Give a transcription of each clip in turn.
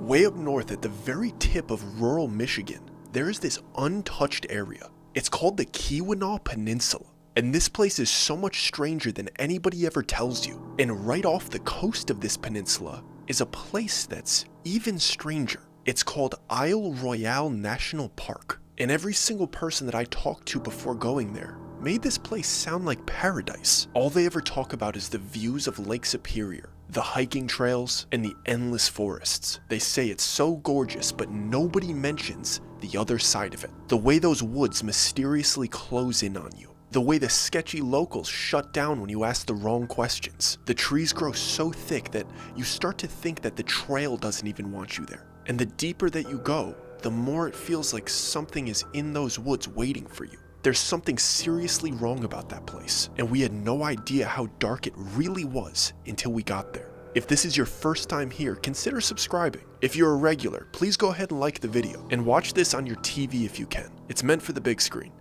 Way up north at the very tip of rural Michigan, there is this untouched area. It's called the Keweenaw Peninsula. And this place is so much stranger than anybody ever tells you. And right off the coast of this peninsula is a place that's even stranger. It's called Isle Royale National Park. And every single person that I talked to before going there made this place sound like paradise. All they ever talk about is the views of Lake Superior, the hiking trails, and the endless forests. They say it's so gorgeous, but nobody mentions the other side of it. The way those woods mysteriously close in on you. The way the sketchy locals shut down when you ask the wrong questions. The trees grow so thick that you start to think that the trail doesn't even want you there. And the deeper that you go, the more it feels like something is in those woods waiting for you. There's something seriously wrong about that place, and we had no idea how dark it really was until we got there. If this is your first time here, consider subscribing. If you're a regular, please go ahead and like the video, and watch this on your TV if you can. It's meant for the big screen.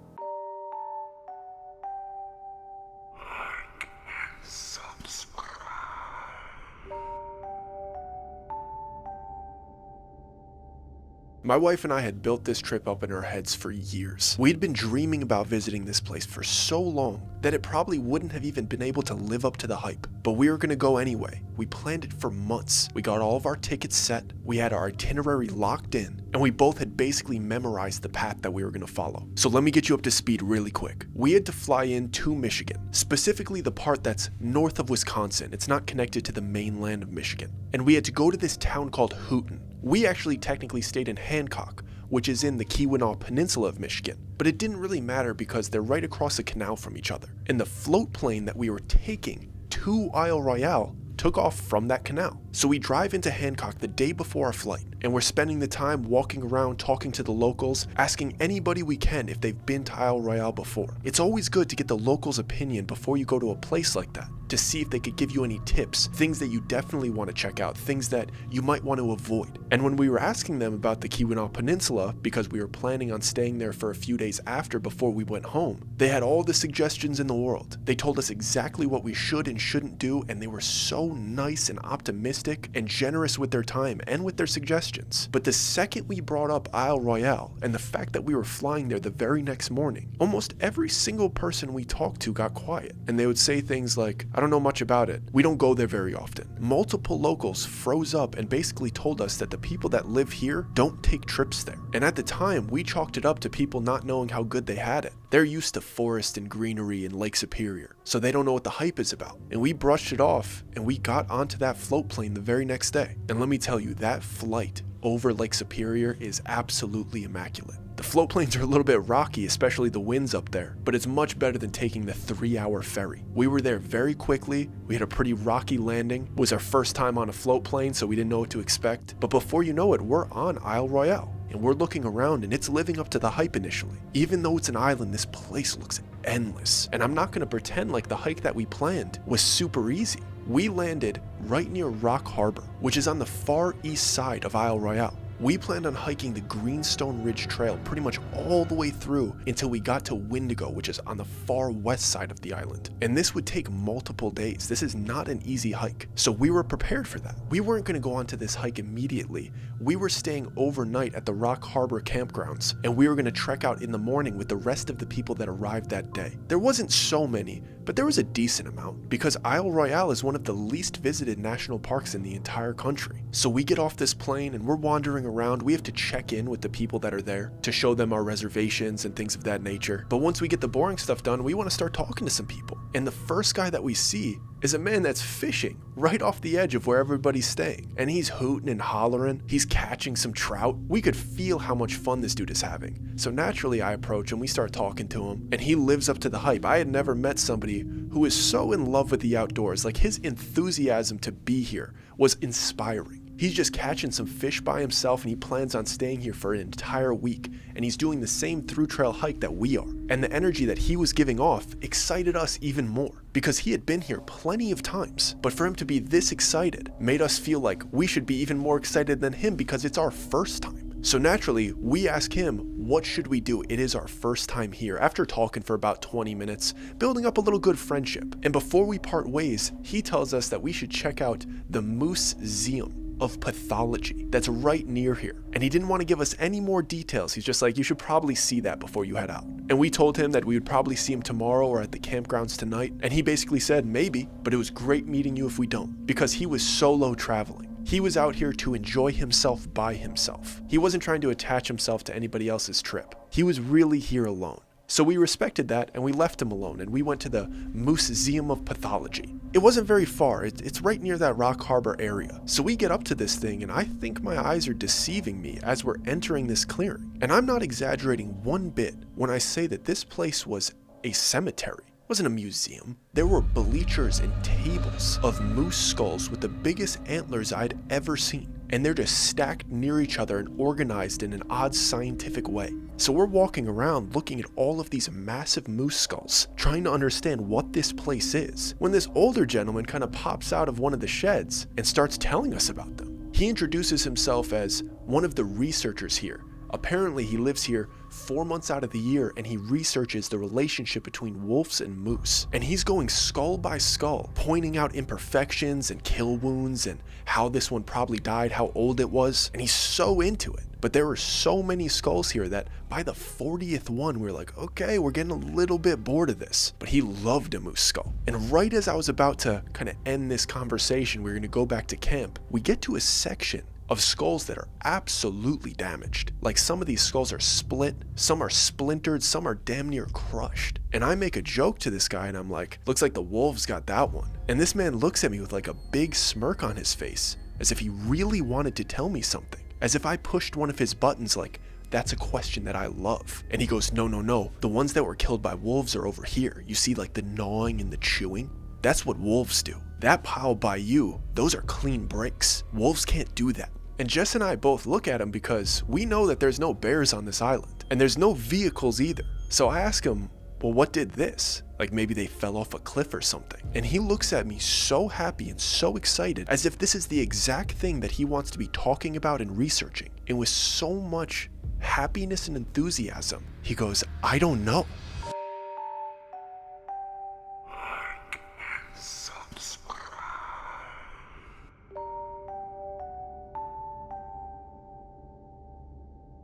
My wife and I had built this trip up in our heads for years. We'd been dreaming about visiting this place for so long that it probably wouldn't have even been able to live up to the hype. But we were gonna go anyway. We planned it for months. We got all of our tickets set, we had our itinerary locked in, and we both had basically memorized the path that we were gonna follow. So let me get you up to speed really quick. We had to fly in to Michigan, specifically the part that's north of Wisconsin. It's not connected to the mainland of Michigan. And we had to go to this town called Houghton. We actually technically stayed in Hancock, which is in the Keweenaw Peninsula of Michigan, but it didn't really matter because they're right across a canal from each other. And the float plane that we were taking to Isle Royale took off from that canal. So we drive into Hancock the day before our flight, and we're spending the time walking around talking to the locals, asking anybody we can if they've been to Isle Royale before. It's always good to get the locals' opinion before you go to a place like that, to see if they could give you any tips, things that you definitely want to check out, things that you might want to avoid. And when we were asking them about the Keweenaw Peninsula, because we were planning on staying there for a few days after before we went home, they had all the suggestions in the world. They told us exactly what we should and shouldn't do, and they were so nice and optimistic and generous with their time and with their suggestions. But the second we brought up Isle Royale and the fact that we were flying there the very next morning, almost every single person we talked to got quiet, and they would say things like, "I don't know much about it. We don't go there very often." Multiple locals froze up and basically told us that the people that live here don't take trips there. And at the time, we chalked it up to people not knowing how good they had it. They're used to forest and greenery and Lake Superior, so they don't know what the hype is about. And we brushed it off, and we got onto that float plane the very next day. And let me tell you, that flight over Lake Superior is absolutely immaculate. The float planes are a little bit rocky, especially the winds up there, but it's much better than taking the 3-hour ferry. We were there very quickly. We had a pretty rocky landing. It was our first time on a float plane, so we didn't know what to expect. But before you know it, we're on Isle Royale, and we're looking around, and it's living up to the hype initially. Even though it's an island, this place looks endless. And I'm not gonna pretend like the hike that we planned was super easy. We landed right near Rock Harbor, which is on the far east side of Isle Royale. We planned on hiking the Greenstone Ridge Trail pretty much all the way through until we got to Wendigo, which is on the far west side of the island. And this would take multiple days. This is not an easy hike. So we were prepared for that. We weren't going to go onto this hike immediately. We were staying overnight at the Rock Harbor campgrounds, and we were going to trek out in the morning with the rest of the people that arrived that day. There wasn't so many, but there was a decent amount because Isle Royale is one of the least visited national parks in the entire country. So we get off this plane and we're wandering around. We have to check in with the people that are there to show them our reservations and things of that nature. But once we get the boring stuff done, we want to start talking to some people. And the first guy that we see is a man that's fishing right off the edge of where everybody's staying. And he's hooting and hollering. He's catching some trout. We could feel how much fun this dude is having. So naturally I approach him, we start talking to him, and he lives up to the hype. I had never met somebody who is so in love with the outdoors. Like, his enthusiasm to be here was inspiring. He's just catching some fish by himself, and he plans on staying here for an entire week, and he's doing the same through trail hike that we are. And the energy that he was giving off excited us even more, because he had been here plenty of times. But for him to be this excited made us feel like we should be even more excited than him because it's our first time. So naturally, we ask him, what should we do? It is our first time here, after talking for about 20 minutes, building up a little good friendship. And before we part ways, he tells us that we should check out the Museum. of pathology that's right near here. And he didn't want to give us any more details. He's just like, you should probably see that before you head out. And we told him that we would probably see him tomorrow or at the campgrounds tonight. And he basically said, maybe, but it was great meeting you if we don't, because he was solo traveling. He was out here to enjoy himself by himself. He wasn't trying to attach himself to anybody else's trip. He was really here alone. So we respected that and we left him alone and we went to the Museum of Pathology. It wasn't very far, it's right near that Rock Harbor area. So we get up to this thing and I think my eyes are deceiving me as we're entering this clearing. And I'm not exaggerating one bit when I say that this place was a cemetery. It wasn't a museum. There were bleachers and tables of moose skulls with the biggest antlers I'd ever seen. And they're just stacked near each other and organized in an odd scientific way. So we're walking around looking at all of these massive moose skulls, trying to understand what this place is, when this older gentleman kind of pops out of one of the sheds and starts telling us about them. He introduces himself as one of the researchers here. Apparently he lives here 4 months out of the year and he researches the relationship between wolves and moose. And he's going skull by skull, pointing out imperfections and kill wounds and how this one probably died, how old it was. And he's so into it. But there were so many skulls here that by the 40th one, we were like, okay, we're getting a little bit bored of this. But he loved a moose skull. And right as I was about to kind of end this conversation, we were going to go back to camp, we get to a section of skulls that are absolutely damaged. Like some of these skulls are split, some are splintered, some are damn near crushed. And I make a joke to this guy and I'm like, looks like the wolves got that one. And this man looks at me with like a big smirk on his face, as if he really wanted to tell me something. As if I pushed one of his buttons like, that's a question that I love. And he goes, no, no, no. The ones that were killed by wolves are over here. You see like the gnawing and the chewing? That's what wolves do. That pile by you, those are clean breaks. Wolves can't do that. And Jess and I both look at him because we know that there's no bears on this island. And there's no vehicles either. So I ask him, well, what did this? Like maybe they fell off a cliff or something. And he looks at me so happy and so excited, as if this is the exact thing that he wants to be talking about and researching. And with so much happiness and enthusiasm, he goes, I don't know.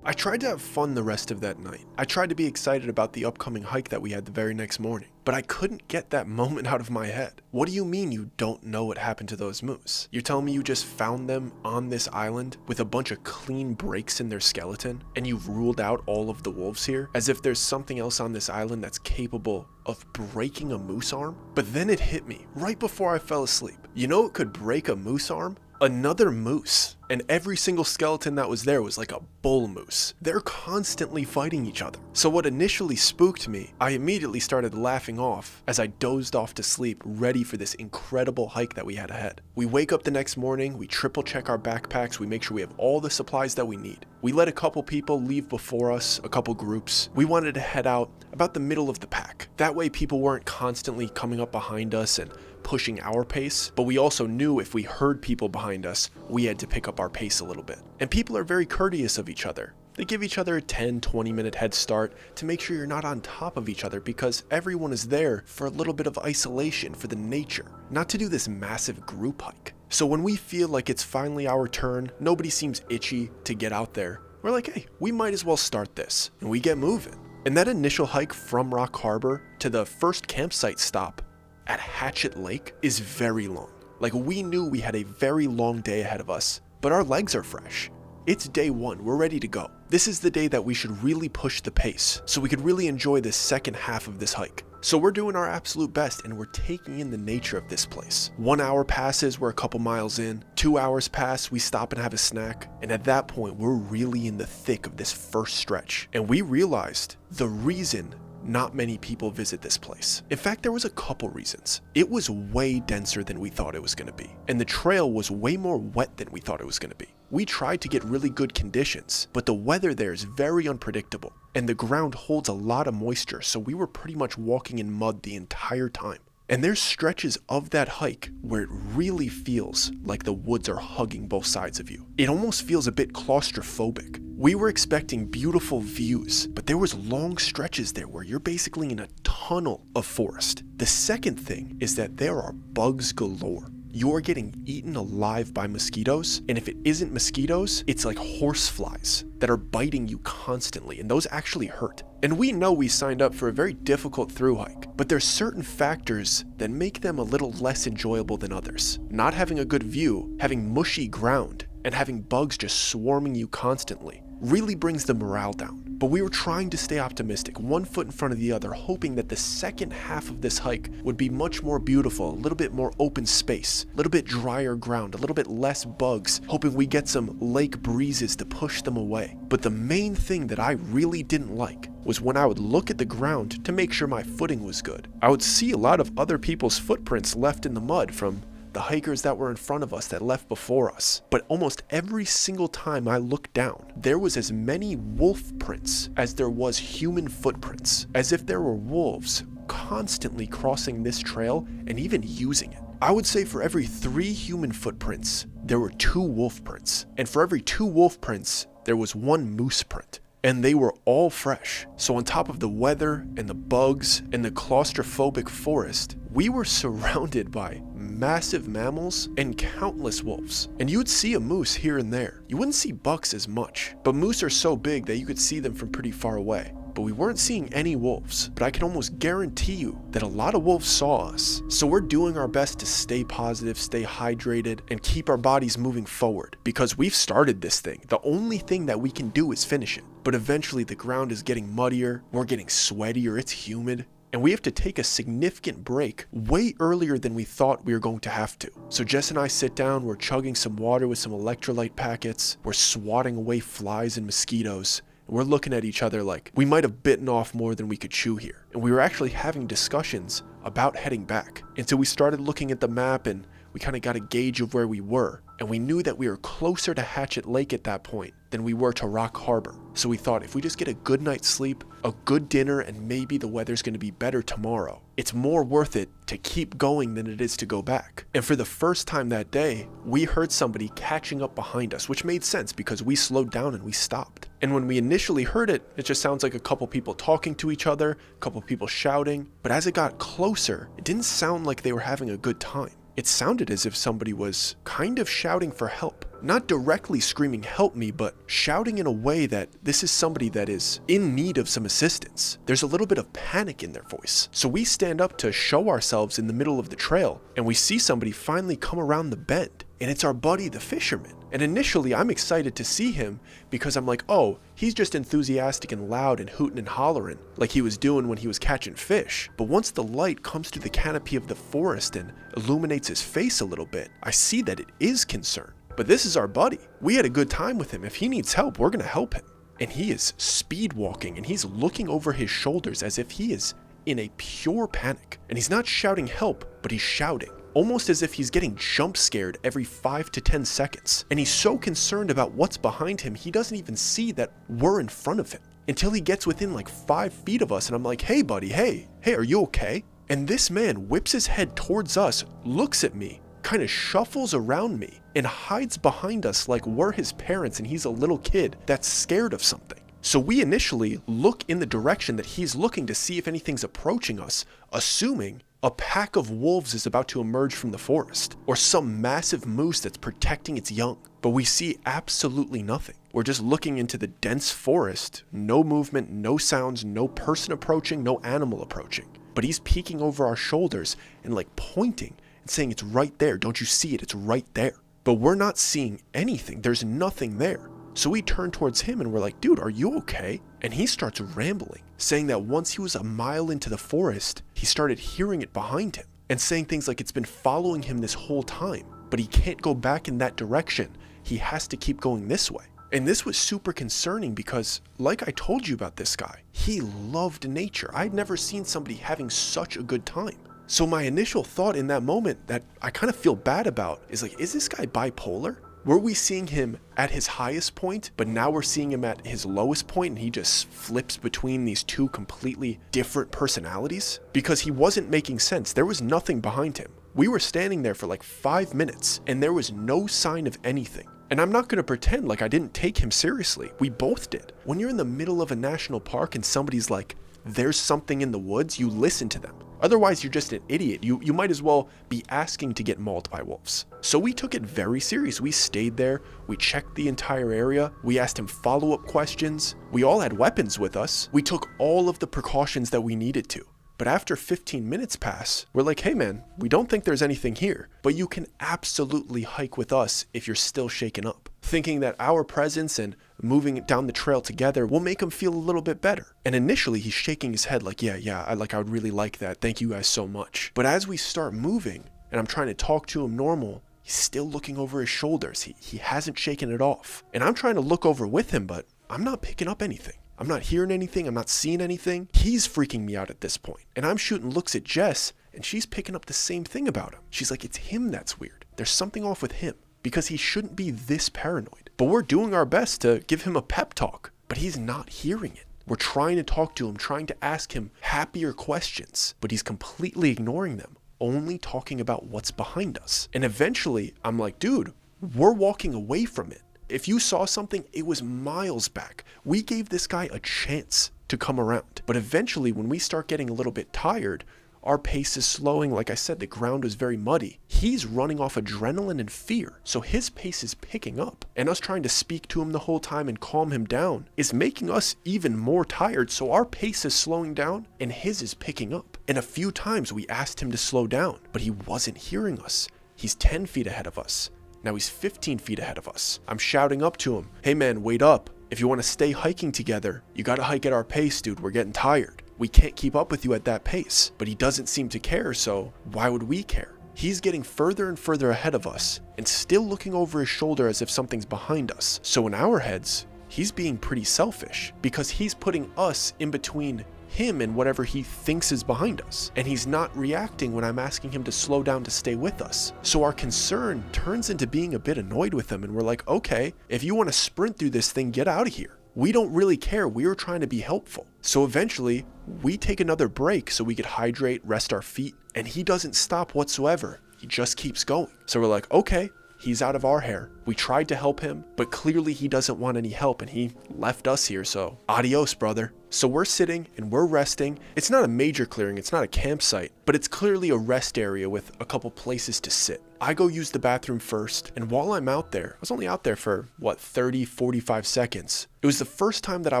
I tried to have fun the rest of that night. I tried to be excited about the upcoming hike that we had the very next morning, but I couldn't get that moment out of my head. What do you mean you don't know what happened to those moose? You're telling me you just found them on this island with a bunch of clean breaks in their skeleton, and you've ruled out all of the wolves here, as if there's something else on this island that's capable of breaking a moose arm? But then it hit me right before I fell asleep. You know what could break a moose arm? Another moose. And every single skeleton that was there was like a bull moose. They're constantly fighting each other. So what initially spooked me, I immediately started laughing off as I dozed off to sleep, ready for this incredible hike that we had ahead. We wake up the next morning, we triple check our backpacks, we make sure we have all the supplies that we need. We let a couple people leave before us, a couple groups. We wanted to head out about the middle of the pack. That way people weren't constantly coming up behind us and pushing our pace, but we also knew if we heard people behind us, we had to pick up our pace a little bit. And people are very courteous of each other. They give each other a 10-20 minute head start to make sure you're not on top of each other, because everyone is there for a little bit of isolation for the nature, not to do this massive group hike. So when we feel like it's finally our turn, nobody seems itchy to get out there, we're like, hey, we might as well start this, and we get moving. And that initial hike from Rock Harbor to the first campsite stop at Hatchet Lake is very long. Like, we knew we had a very long day ahead of us, but our legs are fresh. It's day one, we're ready to go. This is the day that we should really push the pace so we could really enjoy the second half of this hike. So we're doing our absolute best and we're taking in the nature of this place. 1 hour passes, we're a couple miles in. 2 hours pass, we stop and have a snack. And at that point, we're really in the thick of this first stretch. And we realized the reason not many people visit this place. In fact, there was a couple reasons. It was way denser than we thought it was going to be, and the trail was way more wet than we thought it was going to be. We tried to get really good conditions, but the weather there is very unpredictable, and the ground holds a lot of moisture, so we were pretty much walking in mud the entire time. And there's stretches of that hike where it really feels like the woods are hugging both sides of you. It almost feels a bit claustrophobic. We were expecting beautiful views, but there was long stretches there where you're basically in a tunnel of forest. The second thing is that there are bugs galore. you're getting eaten alive by mosquitoes. And if it isn't mosquitoes, it's like horse flies that are biting you constantly, and those actually hurt. And we know we signed up for a very difficult thru hike, but there's certain factors that make them a little less enjoyable than others. Not having a good view, having mushy ground, and having bugs just swarming you constantly really brings the morale down. But we were trying to stay optimistic, one foot in front of the other, hoping that the second half of this hike would be much more beautiful, a little bit more open space, a little bit drier ground, a little bit less bugs, hoping we get some lake breezes to push them away. But the main thing that I really didn't like was when I would look at the ground to make sure my footing was good. I would see a lot of other people's footprints left in the mud from the hikers that were in front of us that left before us. But almost every single time I looked down, there was as many wolf prints as there was human footprints, as if there were wolves constantly crossing this trail and even using it. I would say for every 3 human footprints, there were 2 wolf prints. And for every 2 wolf prints, there was 1 moose print. And they were all fresh. So on top of the weather and the bugs and the claustrophobic forest, we were surrounded by massive mammals and countless wolves. And you would see a moose here and there. You wouldn't see bucks as much, but moose are so big that you could see them from pretty far away. But we weren't seeing any wolves, but I can almost guarantee you that a lot of wolves saw us. So we're doing our best to stay positive, stay hydrated, and keep our bodies moving forward, because we've started this thing. The only thing that we can do is finish it. But eventually the ground is getting muddier, we're getting sweatier, it's humid, and we have to take a significant break way earlier than we thought we were going to have to. So Jess and I sit down, we're chugging some water with some electrolyte packets, we're swatting away flies and mosquitoes. We're looking at each other like we might have bitten off more than we could chew here. And we were actually having discussions about heading back. And so we started looking at the map and we kind of got a gauge of where we were. And we knew that we were closer to Hatchet Lake at that point than we were to Rock Harbor. So we thought if we just get a good night's sleep, a good dinner, and maybe the weather's going to be better tomorrow, it's more worth it to keep going than it is to go back. And for the first time that day, we heard somebody catching up behind us, which made sense because we slowed down and we stopped. And when we initially heard it, it just sounds like a couple people talking to each other, a couple people shouting. But as it got closer, it didn't sound like they were having a good time. It sounded as if somebody was kind of shouting for help. Not directly screaming help me, but shouting in a way that this is somebody that is in need of some assistance. There's a little bit of panic in their voice. So we stand up to show ourselves in the middle of the trail, and we see somebody finally come around the bend. And it's our buddy, the fisherman. And initially I'm excited to see him because I'm like, oh, he's just enthusiastic and loud and hooting and hollering like he was doing when he was catching fish. But once the light comes through the canopy of the forest and illuminates his face a little bit, I see that it is concern. But this is our buddy. We had a good time with him. If he needs help, we're gonna help him. And he is speed walking and he's looking over his shoulders as if he is in a pure panic. And he's not shouting help, but he's shouting. Almost as if he's getting jump scared every 5 to 10 seconds. And he's so concerned about what's behind him, he doesn't even see that we're in front of him. Until he gets within like 5 feet of us and I'm like, hey buddy, hey, are you okay? And this man whips his head towards us, looks at me, kind of shuffles around me, and hides behind us like we're his parents and he's a little kid that's scared of something. So we initially look in the direction that he's looking to see if anything's approaching us, assuming a pack of wolves is about to emerge from the forest, or some massive moose that's protecting its young. But we see absolutely nothing. We're just looking into the dense forest, no movement, no sounds, no person approaching, no animal approaching. But he's peeking over our shoulders and like pointing and saying, it's right there, don't you see it, it's right there. But we're not seeing anything, there's nothing there. So we turn towards him and we're like, dude, are you okay? And he starts rambling, saying that once he was a mile into the forest, he started hearing it behind him and saying things like it's been following him this whole time, but he can't go back in that direction. He has to keep going this way. And this was super concerning because, like I told you about this guy, he loved nature. I'd never seen somebody having such a good time. So my initial thought in that moment that I kind of feel bad about is like, is this guy bipolar? Were we seeing him at his highest point, but now we're seeing him at his lowest point and he just flips between these two completely different personalities? Because he wasn't making sense. There was nothing behind him. We were standing there for like 5 minutes and there was no sign of anything. And I'm not going to pretend like I didn't take him seriously. We both did. When you're in the middle of a national park and somebody's like, there's something in the woods, you listen to them. Otherwise, you're just an idiot. You might as well be asking to get mauled by wolves. So we took it very serious. We stayed there. We checked the entire area. We asked him follow-up questions. We all had weapons with us. We took all of the precautions that we needed to. But after 15 minutes pass, we're like, hey man, we don't think there's anything here, but you can absolutely hike with us if you're still shaken up. Thinking that our presence and moving down the trail together will make him feel a little bit better. And initially he's shaking his head like, yeah, I would really like that. Thank you guys so much. But as we start moving and I'm trying to talk to him normal, he's still looking over his shoulders. He hasn't shaken it off. And I'm trying to look over with him, but I'm not picking up anything. I'm not hearing anything. I'm not seeing anything. He's freaking me out at this point. And I'm shooting looks at Jess and she's picking up the same thing about him. She's like, it's him that's weird. There's something off with him because he shouldn't be this paranoid. But we're doing our best to give him a pep talk, but he's not hearing it. We're trying to talk to him, trying to ask him happier questions, but he's completely ignoring them, only talking about what's behind us. And eventually I'm like, dude, we're walking away from it. If you saw something, it was miles back. We gave this guy a chance to come around. But eventually, when we start getting a little bit tired, our pace is slowing. Like I said, the ground was very muddy. He's running off adrenaline and fear, so his pace is picking up. And us trying to speak to him the whole time and calm him down is making us even more tired, so our pace is slowing down and his is picking up. And a few times we asked him to slow down, but he wasn't hearing us. He's 10 feet ahead of us. Now he's 15 feet ahead of us. I'm shouting up to him, hey man, wait up. If you want to stay hiking together, you gotta hike at our pace, dude. We're getting tired. We can't keep up with you at that pace. But he doesn't seem to care, so why would we care? He's getting further and further ahead of us and still looking over his shoulder as if something's behind us. So in our heads, he's being pretty selfish because he's putting us in between him and whatever he thinks is behind us. And he's not reacting when I'm asking him to slow down to stay with us. So our concern turns into being a bit annoyed with him, and we're like, okay, if you want to sprint through this thing, get out of here. We don't really care. We were trying to be helpful. So eventually we take another break so we could hydrate, rest our feet, and he doesn't stop whatsoever. He just keeps going. So we're like, okay, he's out of our hair. We tried to help him, but clearly he doesn't want any help and he left us here, so adios, brother. So we're sitting and we're resting. It's not a major clearing, it's not a campsite, but it's clearly a rest area with a couple places to sit. I go use the bathroom first, and while I'm out there, I was only out there for, 30-45 seconds. It was the first time that I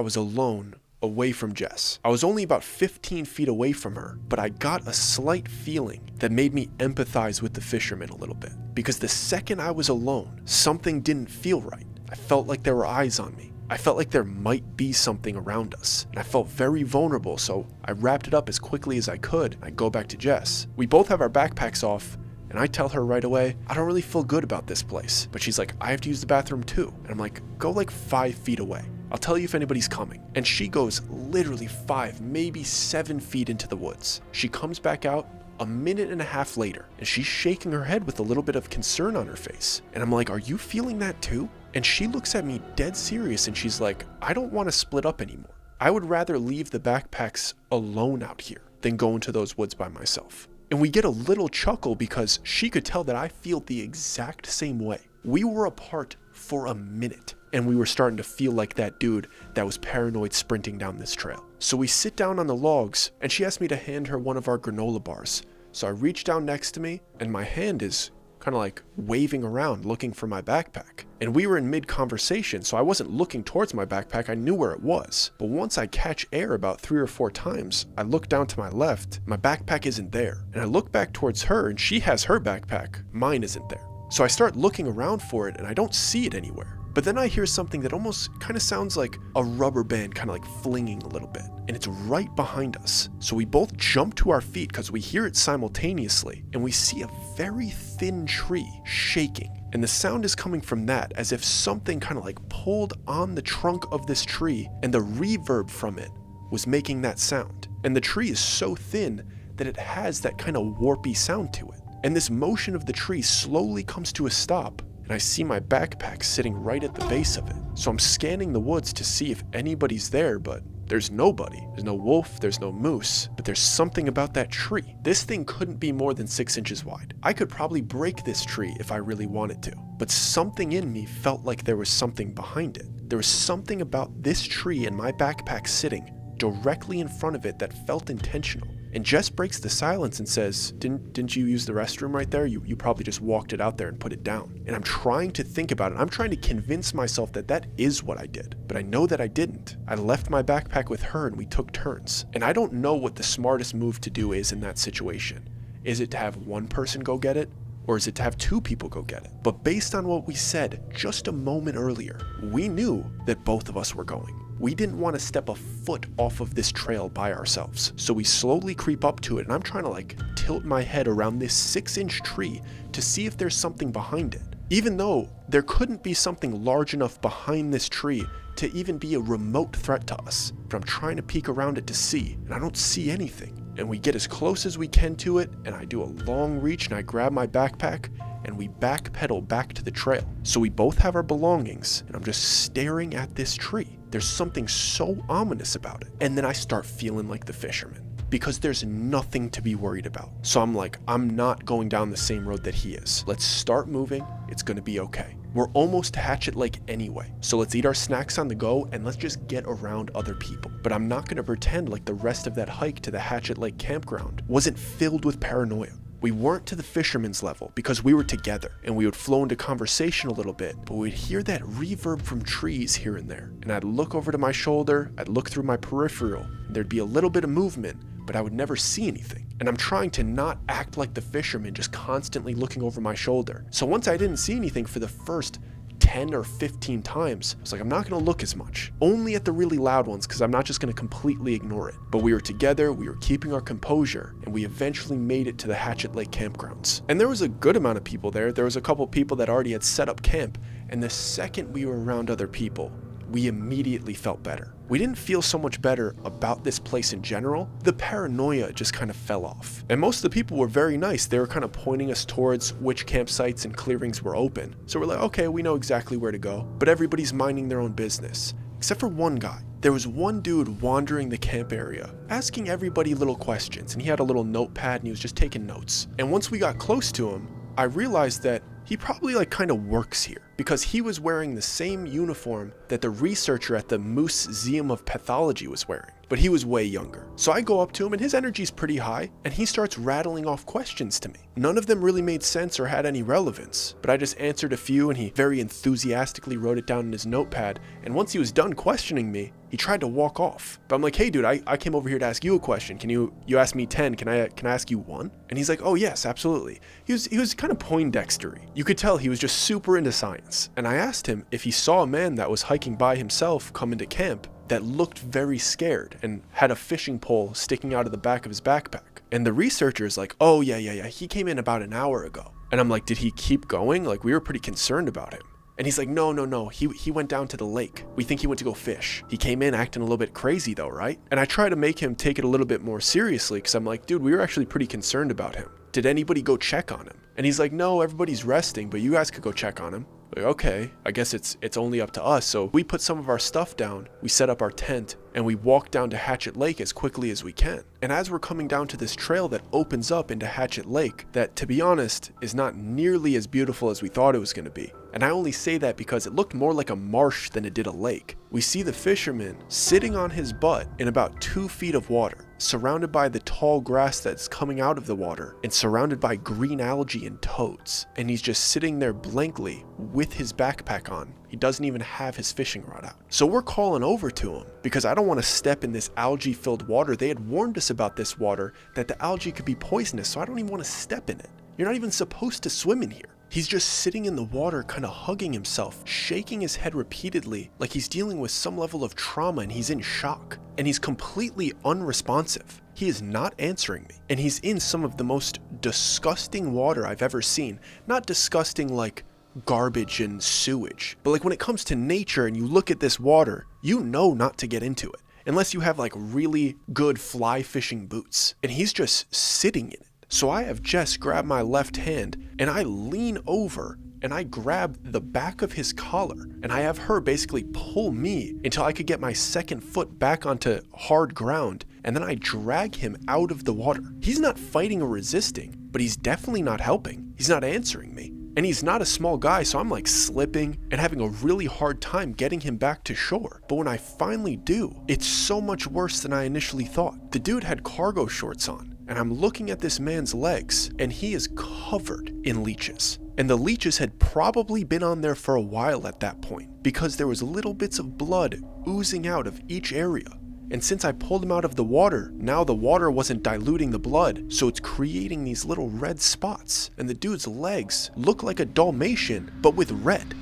was alone away from Jess. I was only about 15 feet away from her, but I got a slight feeling that made me empathize with the fisherman a little bit. Because the second I was alone, something didn't feel right. I felt like there were eyes on me. I felt like there might be something around us, and I felt very vulnerable, so I wrapped it up as quickly as I could. I go back to Jess. We both have our backpacks off, and I tell her right away, I don't really feel good about this place. But she's like, I have to use the bathroom too. And I'm like, go like 5 feet away. I'll tell you if anybody's coming. And she goes literally 5, maybe 7 feet into the woods. She comes back out a minute and a half later, and she's shaking her head with a little bit of concern on her face. And I'm like, are you feeling that too? And she looks at me dead serious and she's like, I don't want to split up anymore. I would rather leave the backpacks alone out here than go into those woods by myself. And we get a little chuckle because she could tell that I feel the exact same way. We were apart for a minute and we were starting to feel like that dude that was paranoid sprinting down this trail. So we sit down on the logs and she asked me to hand her one of our granola bars. So I reach down next to me and my hand is kind of like waving around looking for my backpack. And we were in mid-conversation, so I wasn't looking towards my backpack. I knew where it was. But once I catch air about 3 or 4 times, I look down to my left, my backpack isn't there. And I look back towards her and she has her backpack, mine isn't there. So I start looking around for it and I don't see it anywhere. But then I hear something that almost kind of sounds like a rubber band kind of like flinging a little bit. And it's right behind us. So we both jump to our feet because we hear it simultaneously. And we see a very thin tree shaking. And the sound is coming from that as if something kind of like pulled on the trunk of this tree. And the reverb from it was making that sound. And the tree is so thin that it has that kind of warpy sound to it. And this motion of the tree slowly comes to a stop. And I see my backpack sitting right at the base of it. So I'm scanning the woods to see if anybody's there, but there's nobody. There's no wolf, there's no moose, but there's something about that tree. This thing couldn't be more than 6 inches wide. I could probably break this tree if I really wanted to, but something in me felt like there was something behind it. There was something about this tree and my backpack sitting directly in front of it that felt intentional. And Jess breaks the silence and says, didn't you use the restroom right there? You probably just walked it out there and put it down. And I'm trying to think about it. I'm trying to convince myself that that is what I did. But I know that I didn't. I left my backpack with her and we took turns. And I don't know what the smartest move to do is in that situation. Is it to have one person go get it? Or is it to have two people go get it? But based on what we said just a moment earlier, we knew that both of us were going. We didn't want to step a foot off of this trail by ourselves. So we slowly creep up to it, and I'm trying to like tilt my head around this 6-inch tree to see if there's something behind it. Even though there couldn't be something large enough behind this tree to even be a remote threat to us. But I'm trying to peek around it to see, and I don't see anything. And we get as close as we can to it, and I do a long reach and I grab my backpack, and we backpedal back to the trail. So we both have our belongings, and I'm just staring at this tree. There's something so ominous about it. And then I start feeling like the fisherman, because there's nothing to be worried about. So I'm like, I'm not going down the same road that he is. Let's start moving. It's gonna be okay. We're almost to Hatchet Lake anyway, so let's eat our snacks on the go and let's just get around other people. But I'm not gonna pretend like the rest of that hike to the Hatchet Lake campground wasn't filled with paranoia. We weren't to the fisherman's level because we were together and we would flow into conversation a little bit, but we'd hear that reverb from trees here and there. And I'd look over to my shoulder, I'd look through my peripheral, and there'd be a little bit of movement, but I would never see anything. And I'm trying to not act like the fisherman, just constantly looking over my shoulder. So once I didn't see anything for the first 10 or 15 times, I was like, I'm not gonna look as much. Only at the really loud ones, because I'm not just gonna completely ignore it. But we were together, we were keeping our composure, and we eventually made it to the Hatchet Lake campgrounds. And there was a good amount of people there. There was a couple people that already had set up camp, and the second we were around other people, we immediately felt better. We didn't feel so much better about this place in general. The paranoia just kind of fell off. And most of the people were very nice. They were kind of pointing us towards which campsites and clearings were open. So we're like, okay, we know exactly where to go. But everybody's minding their own business. Except for one guy. There was one dude wandering the camp area, asking everybody little questions. And he had a little notepad and he was just taking notes. And once we got close to him, I realized that he probably like kind of works here, because he was wearing the same uniform that the researcher at the Museum of Pathology was wearing, but he was way younger. So I go up to him and his energy's pretty high, and he starts rattling off questions to me. None of them really made sense or had any relevance, but I just answered a few and he very enthusiastically wrote it down in his notepad, and once he was done questioning me, he tried to walk off. But I'm like, hey dude, I came over here to ask you a question. Can you asked me 10, can I ask you one? And he's like, oh yes, absolutely. He was kind of Poindextery. You could tell he was just super into science. And I asked him if he saw a man that was hiking by himself come into camp that looked very scared and had a fishing pole sticking out of the back of his backpack. And the researcher's like, oh yeah, he came in about an hour ago. And I'm like, did he keep going? Like, we were pretty concerned about him. And he's like, no, he went down to the lake. We think he went to go fish. He came in acting a little bit crazy though, right? And I try to make him take it a little bit more seriously, because I'm like, dude, we were actually pretty concerned about him. Did anybody go check on him? And he's like, no, everybody's resting, but you guys could go check on him. Like, okay, I guess it's only up to us. So we put some of our stuff down, we set up our tent, and we walk down to Hatchet Lake as quickly as we can. And as we're coming down to this trail that opens up into Hatchet Lake, that, to be honest, is not nearly as beautiful as we thought it was going to be. And I only say that because it looked more like a marsh than it did a lake. We see the fisherman sitting on his butt in about 2 feet of water, surrounded by the tall grass that's coming out of the water, and surrounded by green algae and toads. And he's just sitting there blankly with his backpack on. He doesn't even have his fishing rod out. So we're calling over to him because I don't want to step in this algae-filled water. They had warned us about this water, that the algae could be poisonous, so I don't even want to step in it. You're not even supposed to swim in here. He's just sitting in the water, kind of hugging himself, shaking his head repeatedly, like he's dealing with some level of trauma and he's in shock. And he's completely unresponsive. He is not answering me. And he's in some of the most disgusting water I've ever seen. Not disgusting like garbage and sewage, but like when it comes to nature and you look at this water, you know not to get into it, unless you have like really good fly fishing boots. And he's just sitting in it. So I have Jess grab my left hand and I lean over and I grab the back of his collar and I have her basically pull me until I could get my second foot back onto hard ground, and then I drag him out of the water. He's not fighting or resisting, but he's definitely not helping. He's not answering me. And he's not a small guy, so I'm like slipping and having a really hard time getting him back to shore. But when I finally do, it's so much worse than I initially thought. The dude had cargo shorts on, and I'm looking at this man's legs, and he is covered in leeches. And the leeches had probably been on there for a while at that point, because there was little bits of blood oozing out of each area. And since I pulled him out of the water, now the water wasn't diluting the blood, so it's creating these little red spots. And the dude's legs look like a Dalmatian, but with red.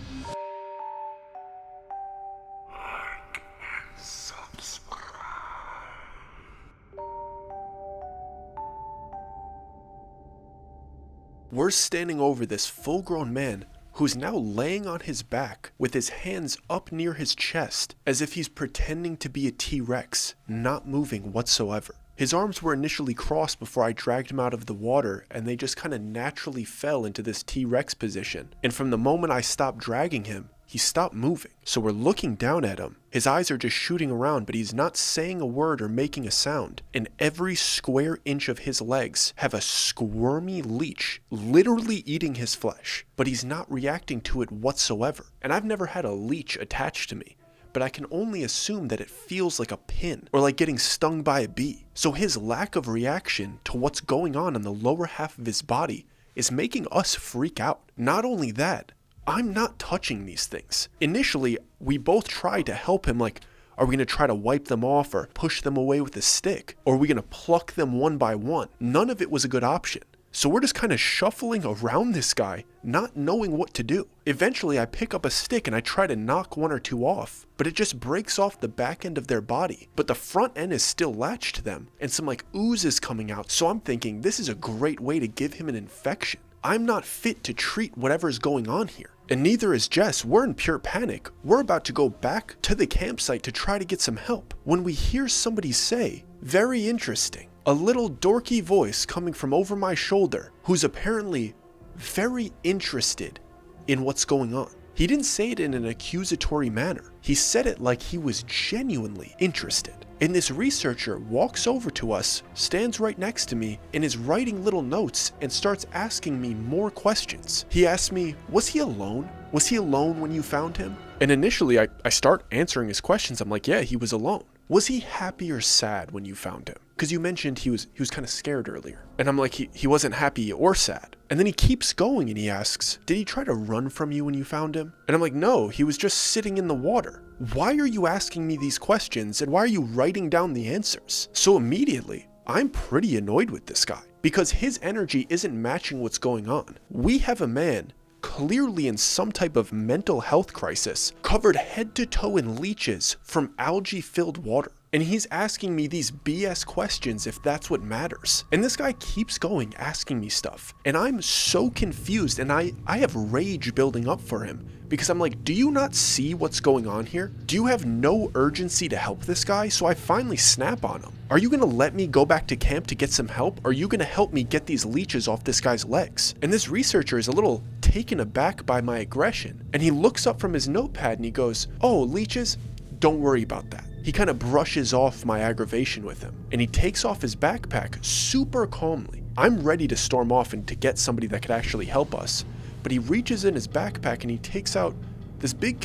We're standing over this full-grown man who's now laying on his back with his hands up near his chest as if he's pretending to be a T-Rex, not moving whatsoever. His arms were initially crossed before I dragged him out of the water, and they just kind of naturally fell into this T-Rex position. And from the moment I stopped dragging him, he stopped moving. So we're looking down at him. His eyes are just shooting around, but he's not saying a word or making a sound. And every square inch of his legs have a squirmy leech literally eating his flesh, but he's not reacting to it whatsoever. And I've never had a leech attached to me, but I can only assume that it feels like a pin or like getting stung by a bee. So his lack of reaction to what's going on in the lower half of his body is making us freak out. Not only that, I'm not touching these things. Initially, we both tried to help him, like, are we going to try to wipe them off or push them away with a stick? Or are we going to pluck them one by one? None of it was a good option. So we're just kind of shuffling around this guy, not knowing what to do. Eventually, I pick up a stick and I try to knock one or two off, but it just breaks off the back end of their body. But the front end is still latched to them, and some like ooze is coming out. So I'm thinking this is a great way to give him an infection. I'm not fit to treat whatever's going on here. And neither is Jess. We're in pure panic. We're about to go back to the campsite to try to get some help when we hear somebody say, very interesting. A little dorky voice coming from over my shoulder who's apparently very interested in what's going on. He didn't say it in an accusatory manner. He said it like he was genuinely interested. And this researcher walks over to us, stands right next to me, and is writing little notes and starts asking me more questions. He asked me, was he alone? Was he alone when you found him? And initially I start answering his questions. I'm like, yeah, he was alone. Was he happy or sad when you found him? Because you mentioned he was kind of scared earlier. And I'm like, he wasn't happy or sad. And then he keeps going and he asks, did he try to run from you when you found him? And I'm like, no, he was just sitting in the water. Why are you asking me these questions and why are you writing down the answers? So immediately, I'm pretty annoyed with this guy because his energy isn't matching what's going on. We have a man clearly in some type of mental health crisis, covered head to toe in leeches from algae-filled water. And he's asking me these BS questions if that's what matters. And this guy keeps going, asking me stuff. And I'm so confused, and I have rage building up for him. Because I'm like, do you not see what's going on here? Do you have no urgency to help this guy? So I finally snap on him. Are you gonna let me go back to camp to get some help? Or are you gonna help me get these leeches off this guy's legs? And this researcher is a little taken aback by my aggression. And he looks up from his notepad and he goes, oh, leeches? Don't worry about that. He kind of brushes off my aggravation with him. And he takes off his backpack super calmly. I'm ready to storm off and to get somebody that could actually help us. But he reaches in his backpack and he takes out this big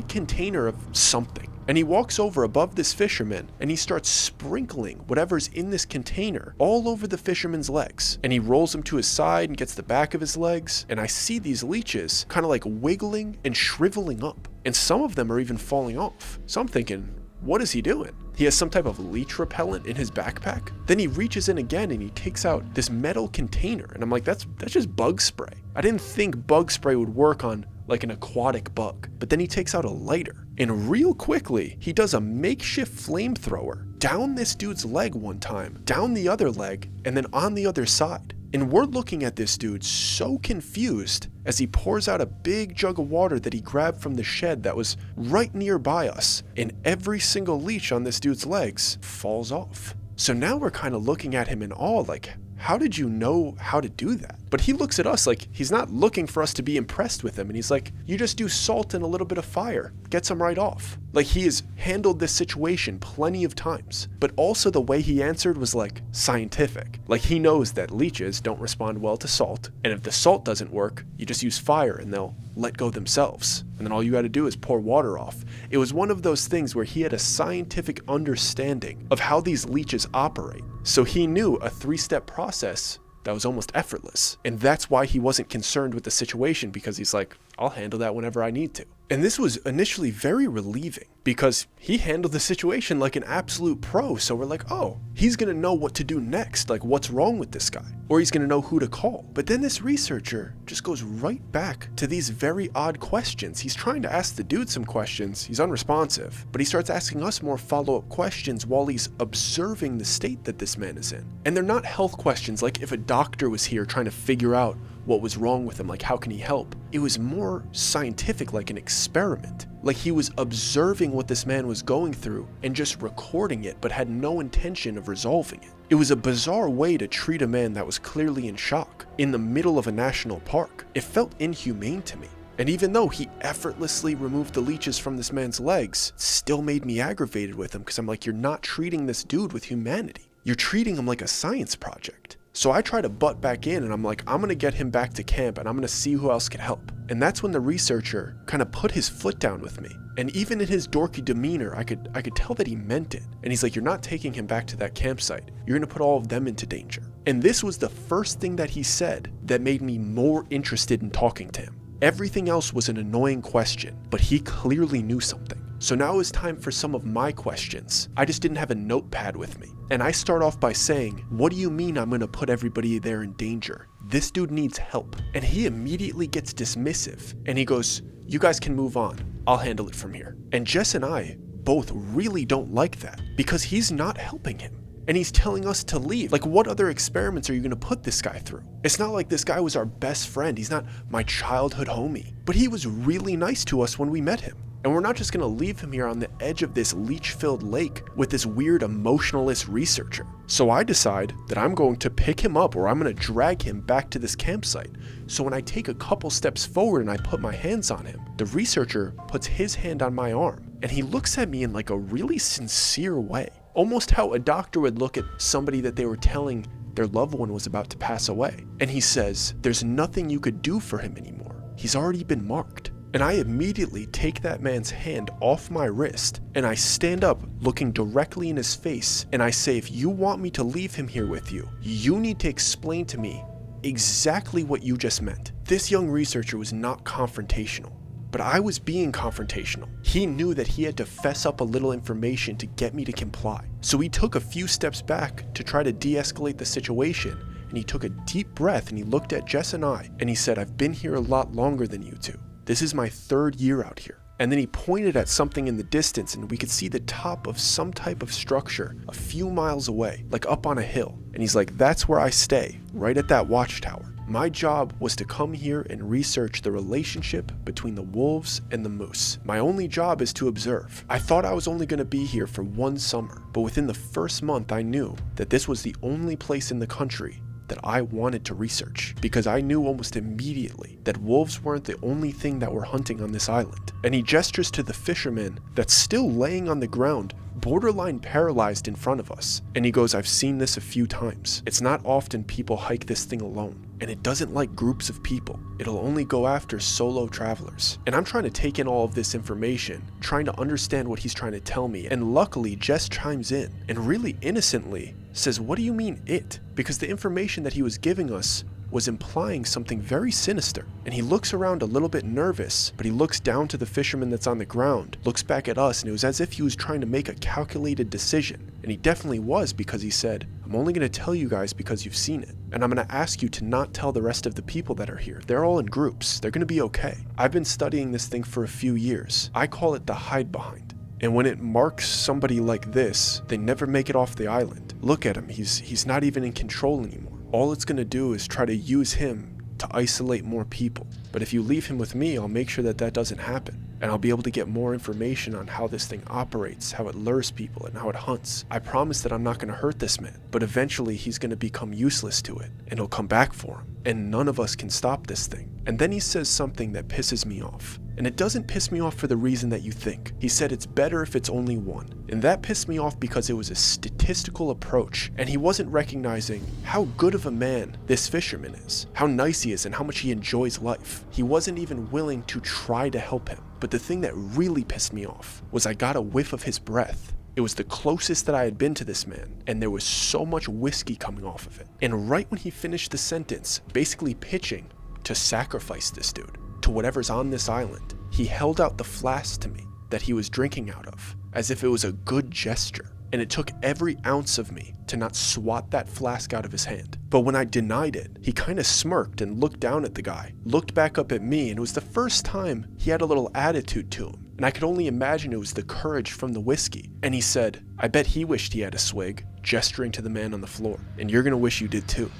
container of something. And he walks over above this fisherman and he starts sprinkling whatever's in this container all over the fisherman's legs. And he rolls him to his side and gets the back of his legs. And I see these leeches kind of like wiggling and shriveling up. And some of them are even falling off. So I'm thinking, what is he doing? He has some type of leech repellent in his backpack. Then he reaches in again and he takes out this metal container. And I'm like, that's just bug spray. I didn't think bug spray would work on like an aquatic bug. But then he takes out a lighter. And real quickly, he does a makeshift flamethrower down this dude's leg one time, down the other leg, and then on the other side. And we're looking at this dude so confused as he pours out a big jug of water that he grabbed from the shed that was right nearby us. And every single leech on this dude's legs falls off. So now we're kind of looking at him in awe, like, how did you know how to do that? But he looks at us like he's not looking for us to be impressed with him. And he's like, you just do salt and a little bit of fire. Gets him right off. Like, he has handled this situation plenty of times. But also the way he answered was like scientific. Like, he knows that leeches don't respond well to salt. And if the salt doesn't work, you just use fire and they'll let go themselves. And then all you got to do is pour water off. It was one of those things where he had a scientific understanding of how these leeches operate. So he knew a 3-step process that was almost effortless. And that's why he wasn't concerned with the situation, because he's like, I'll handle that whenever I need to. And this was initially very relieving because he handled the situation like an absolute pro. So we're like, oh, he's going to know what to do next. Like, what's wrong with this guy? Or he's going to know who to call. But then this researcher just goes right back to these very odd questions. He's trying to ask the dude some questions. He's unresponsive, but he starts asking us more follow-up questions while he's observing the state that this man is in. And they're not health questions like if a doctor was here trying to figure out what was wrong with him, like how can he help? It was more scientific, like an experiment. Like he was observing what this man was going through and just recording it, but had no intention of resolving it. It was a bizarre way to treat a man that was clearly in shock in the middle of a national park. It felt inhumane to me. And even though he effortlessly removed the leeches from this man's legs, it still made me aggravated with him, because I'm like, you're not treating this dude with humanity. You're treating him like a science project. So I try to butt back in and I'm like, I'm going to get him back to camp and I'm going to see who else can help. And that's when the researcher kind of put his foot down with me. And even in his dorky demeanor, I could tell that he meant it. And he's like, you're not taking him back to that campsite. You're going to put all of them into danger. And this was the first thing that he said that made me more interested in talking to him. Everything else was an annoying question, but he clearly knew something. So now it's time for some of my questions. I just didn't have a notepad with me. And I start off by saying, what do you mean I'm going to put everybody there in danger? This dude needs help. And he immediately gets dismissive. And he goes, you guys can move on. I'll handle it from here. And Jess and I both really don't like that, because he's not helping him. And he's telling us to leave. Like, what other experiments are you going to put this guy through? It's not like this guy was our best friend. He's not my childhood homie. But he was really nice to us when we met him. And we're not just going to leave him here on the edge of this leech-filled lake with this weird emotionalist researcher. So I decide that I'm going to pick him up, or I'm going to drag him back to this campsite. So when I take a couple steps forward and I put my hands on him, the researcher puts his hand on my arm. And he looks at me in like a really sincere way. Almost how a doctor would look at somebody that they were telling their loved one was about to pass away. And he says, there's nothing you could do for him anymore. He's already been marked. And I immediately take that man's hand off my wrist and I stand up looking directly in his face and I say, if you want me to leave him here with you, you need to explain to me exactly what you just meant. This young researcher was not confrontational, but I was being confrontational. He knew that he had to fess up a little information to get me to comply. So he took a few steps back to try to de-escalate the situation, and he took a deep breath and he looked at Jess and I and he said, I've been here a lot longer than you two. This is my 3rd year out here. And then he pointed at something in the distance and we could see the top of some type of structure a few miles away, like up on a hill. And he's like, that's where I stay, right at that watchtower. My job was to come here and research the relationship between the wolves and the moose. My only job is to observe. I thought I was only going to be here for 1 summer, but within the first month I knew that this was the only place in the country that I wanted to research, because I knew almost immediately that wolves weren't the only thing that were hunting on this island. And he gestures to the fisherman that's still laying on the ground, borderline paralyzed in front of us. And he goes, I've seen this a few times. It's not often people hike this thing alone. And it doesn't like groups of people. It'll only go after solo travelers. And I'm trying to take in all of this information, trying to understand what he's trying to tell me. And luckily, Jess chimes in and really innocently says, what do you mean it? Because the information that he was giving us was implying something very sinister. And he looks around a little bit nervous, but he looks down to the fisherman that's on the ground, looks back at us, and it was as if he was trying to make a calculated decision. And he definitely was, because he said, I'm only going to tell you guys because you've seen it. And I'm going to ask you to not tell the rest of the people that are here. They're all in groups. They're going to be okay. I've been studying this thing for a few years. I call it the hide behind. And when it marks somebody like this, they never make it off the island. Look at him. He's not even in control anymore. All it's going to do is try to use him to isolate more people. But if you leave him with me, I'll make sure that that doesn't happen. and I'll be able to get more information on how this thing operates, how it lures people, and how it hunts. I promise that I'm not going to hurt this man, but eventually he's going to become useless to it, and it'll come back for him, and none of us can stop this thing. And then he says something that pisses me off. And it doesn't piss me off for the reason that you think. He said it's better if it's only one. And that pissed me off because it was a statistical approach, and he wasn't recognizing how good of a man this fisherman is, how nice he is, and how much he enjoys life. He wasn't even willing to try to help him. But the thing that really pissed me off was I got a whiff of his breath. It was the closest that I had been to this man, and there was so much whiskey coming off of it. And right when he finished the sentence, basically pitching to sacrifice this dude to whatever's on this island, he held out the flask to me that he was drinking out of, as if it was a good gesture. And it took every ounce of me to not swat that flask out of his hand. But when I denied it, he kind of smirked and looked down at the guy, looked back up at me, and it was the first time he had a little attitude to him. And I could only imagine it was the courage from the whiskey. And he said, "I bet he wished he had a swig," gesturing to the man on the floor. "And you're gonna wish you did too."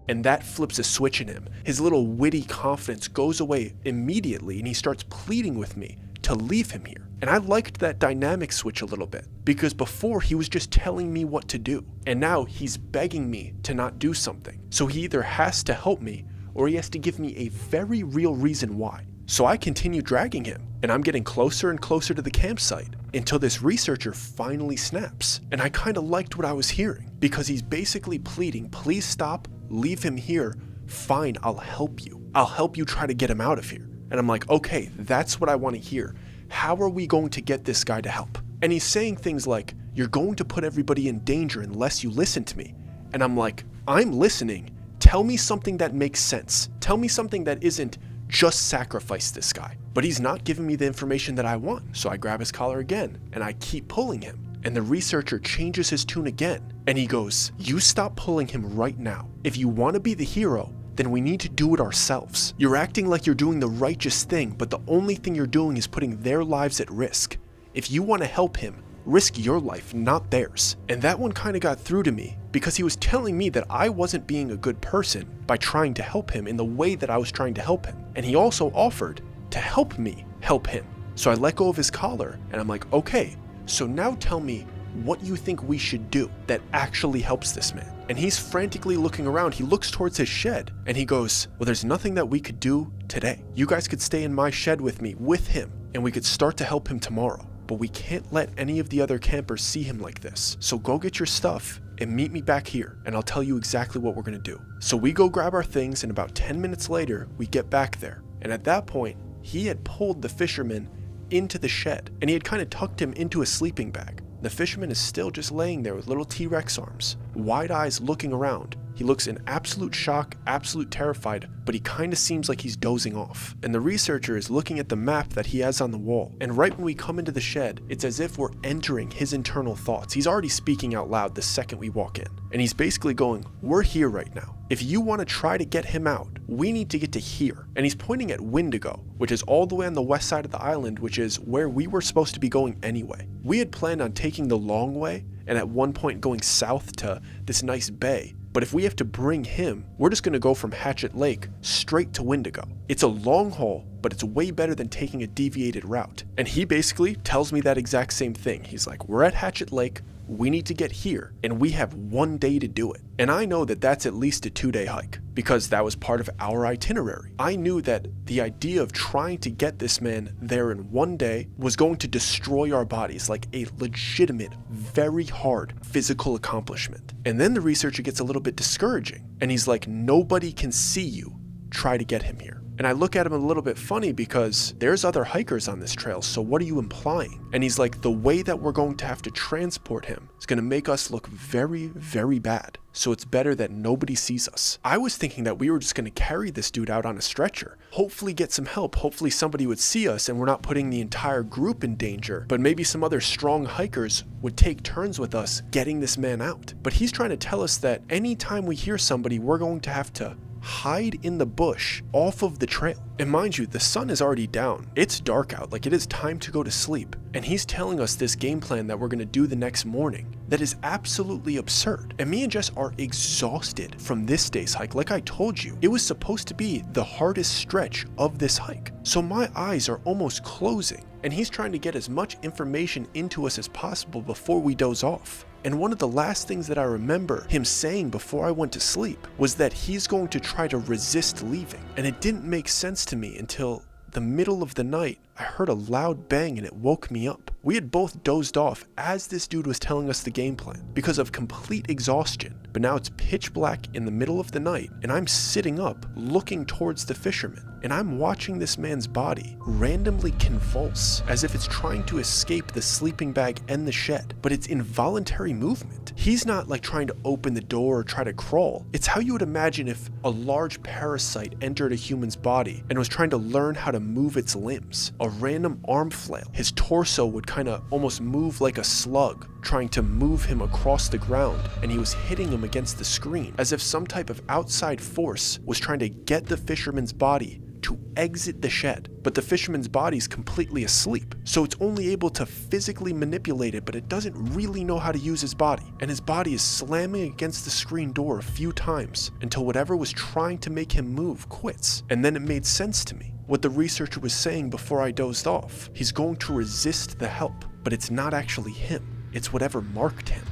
And that flips a switch in him. His little witty confidence goes away immediately, and he starts pleading with me to leave him here. And I liked that dynamic switch a little bit, because before he was just telling me what to do, and now he's begging me to not do something. So he either has to help me, or he has to give me a very real reason why. So I continue dragging him, and I'm getting closer and closer to the campsite until this researcher finally snaps. And I kind of liked what I was hearing, because he's basically pleading, "Please stop, leave him here. Fine, I'll help you. I'll help you try to get him out of here." And I'm like, okay, that's what I want to hear. How are we going to get this guy to help? And he's saying things like, "You're going to put everybody in danger unless you listen to me." And I'm like, I'm listening. Tell me something that makes sense. Tell me something that isn't just sacrifice this guy. But he's not giving me the information that I want. So I grab his collar again, and I keep pulling him. And the researcher changes his tune again, and he goes, "You stop pulling him right now. If you want to be the hero, then we need to do it ourselves. You're acting like you're doing the righteous thing, but the only thing you're doing is putting their lives at risk. If you want to help him, risk your life, not theirs." And that one kind of got through to me, because he was telling me that I wasn't being a good person by trying to help him in the way that I was trying to help him. And he also offered to help me help him. So I let go of his collar, and I'm like, okay, so now tell me what you think we should do that actually helps this man. And he's frantically looking around. He looks towards his shed, and he goes, "Well, there's nothing that we could do today. You guys could stay in my shed with me, with him, and we could start to help him tomorrow. But we can't let any of the other campers see him like this. So go get your stuff and meet me back here, and I'll tell you exactly what we're gonna do." So we go grab our things, and about 10 minutes later, we get back there. And at that point, he had pulled the fisherman into the shed, and he had kind of tucked him into a sleeping bag. The fisherman is still just laying there with little T-Rex arms, wide eyes looking around. He looks in absolute shock, absolute terrified, but he kind of seems like he's dozing off. And the researcher is looking at the map that he has on the wall. And right when we come into the shed, it's as if we're entering his internal thoughts. He's already speaking out loud the second we walk in. And he's basically going, "We're here right now. If you want to try to get him out, we need to get to here." And he's pointing at Wendigo, which is all the way on the west side of the island, which is where we were supposed to be going anyway. We had planned on taking the long way, and at one point going south to this nice bay. But if we have to bring him, we're just going to go from Hatchet Lake straight to Wendigo. It's a long haul, but it's way better than taking a deviated route. And he basically tells me that exact same thing. He's like, "We're at Hatchet Lake, we need to get here, and we have 1 day to do it." And I know that that's at least a 2-day hike, because that was part of our itinerary. I knew that the idea of trying to get this man there in 1 day was going to destroy our bodies, like a legitimate, very hard physical accomplishment. And then the researcher gets a little bit discouraging, and he's like, "Nobody can see you. Try to get him here." And I look at him a little bit funny, because there's other hikers on this trail, so what are you implying? And he's like, "The way that we're going to have to transport him is going to make us look very, very bad. So it's better that nobody sees us." I was thinking that we were just going to carry this dude out on a stretcher, hopefully get some help, hopefully somebody would see us and we're not putting the entire group in danger, but maybe some other strong hikers would take turns with us getting this man out. But he's trying to tell us that anytime we hear somebody, we're going to have to hide in the bush off of the trail. And mind you, the sun is already down. It's dark out, like it is time to go to sleep. And he's telling us this game plan that we're gonna do the next morning that is absolutely absurd. And me and Jess are exhausted from this day's hike. Like I told you, it was supposed to be the hardest stretch of this hike. So my eyes are almost closing, and he's trying to get as much information into us as possible before we doze off. And one of the last things that I remember him saying before I went to sleep was that he's going to try to resist leaving. And it didn't make sense to me until the middle of the night. I heard a loud bang and it woke me up. We had both dozed off as this dude was telling us the game plan because of complete exhaustion. But now it's pitch black in the middle of the night, and I'm sitting up looking towards the fisherman, and I'm watching this man's body randomly convulse as if it's trying to escape the sleeping bag and the shed, but it's involuntary movement. He's not like trying to open the door or try to crawl. It's how you would imagine if a large parasite entered a human's body and was trying to learn how to move its limbs. A random arm flail. His torso would kind of almost move like a slug, trying to move him across the ground, and he was hitting him against the screen as if some type of outside force was trying to get the fisherman's body to exit the shed. But the fisherman's body's completely asleep, so it's only able to physically manipulate it, but it doesn't really know how to use his body. And his body is slamming against the screen door a few times until whatever was trying to make him move quits. And then it made sense to me. What the researcher was saying before I dozed off. He's going to resist the help, but it's not actually him. It's whatever marked him.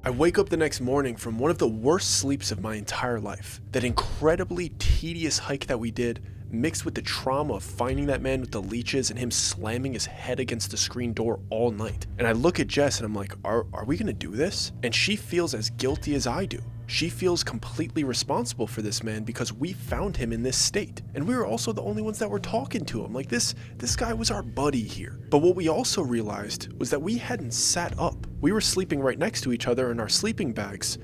I wake up the next morning from one of the worst sleeps of my entire life. That incredibly tedious hike that we did, mixed with the trauma of finding that man with the leeches and him slamming his head against the screen door all night. And I look at Jess and I'm like, are we gonna do this? And she feels as guilty as I do. She feels completely responsible for this man because we found him in this state. And we were also the only ones that were talking to him. Like this guy was our buddy here. But what we also realized was that we hadn't sat up. We were sleeping right next to each other in our sleeping bags,